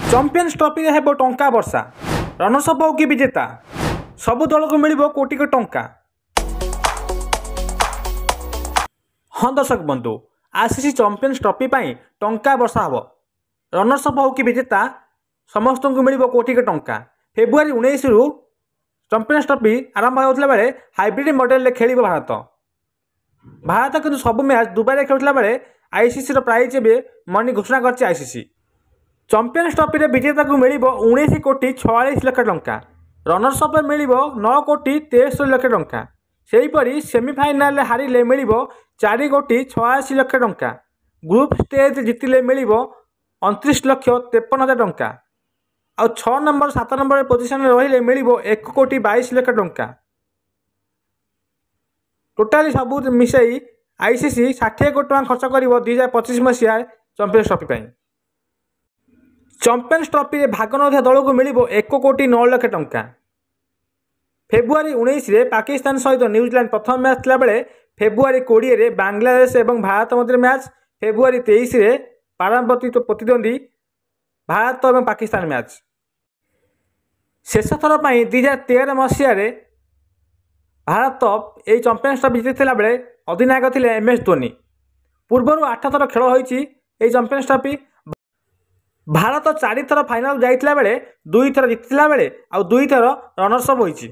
Champions trophy रे हेबो टंका वर्षा रनर्स अप हो कि विजेता सबु दल को मिलिबो कोटी को टंका। हाँ दर्शक बंधु आसीसी चैंपियंस ट्रॉफी पाई टंका वर्षा हबो रनर्स अप हो कि विजेता समस्त को मिलिबो कोटी को टंका। फेब्रुआरी 19 रु चैंपियंस ट्रॉफी आरंभ होता बेले हाइब्रिड मॉडल खेल भारत किंतु सब मैच दुबई खेलुला बेले आईसीसी प्राइज एवं मनी घोषणा कर आईसीसी। चैंपियंस ट्रॉफी रे विजेता को मिल 19 कोटी 46 लाख टंका रनर्स अप मिल 9 कोटी 63 लाख टंका। सेहीपरि सेमिफाइनाल हारिले मिल 4 कोटी 86 लाख टंका। ग्रुप स्टेज जितिले मिल 29 लाख 53 हजार टंका और 6 नंबर 7 नंबर पोजिशन रहिले मिल 1 कोटी 22 लाख टंका। टोटाली सब मिसई आईसीसी 60 कोटी टंका खर्च कर 2025 मसीहा चैंपियंस ट्रॉफी पर। चैंपियंस ट्रॉफी रे भाग न दल को मिल 1 कोटी 9 लाख टंका। फेब्रुआरी 19 रे पाकिस्तान सहित न्यूजीलैंड प्रथम मैच थिला बेले फेब्रुआरी 20 रे बांग्लादेश एवं भारत मध्य मैच फेब्रुआरी 23 रे पारंपरिक प्रतिद्वंदी भारत और पाकिस्तान मैच। शेष थर पर 2013 मसीह भारत यही चैंपियंस ट्रॉफी जीति बेले अधिनायक थे एमएस धोनी। पूर्वर 8 थर खेल होती चैंपियंस ट्रॉफी भारत 4 थर फाइनाल जाइतिला बेले 2 थर जीतिला बेले आ 2 थर रनर्स अप होइछि।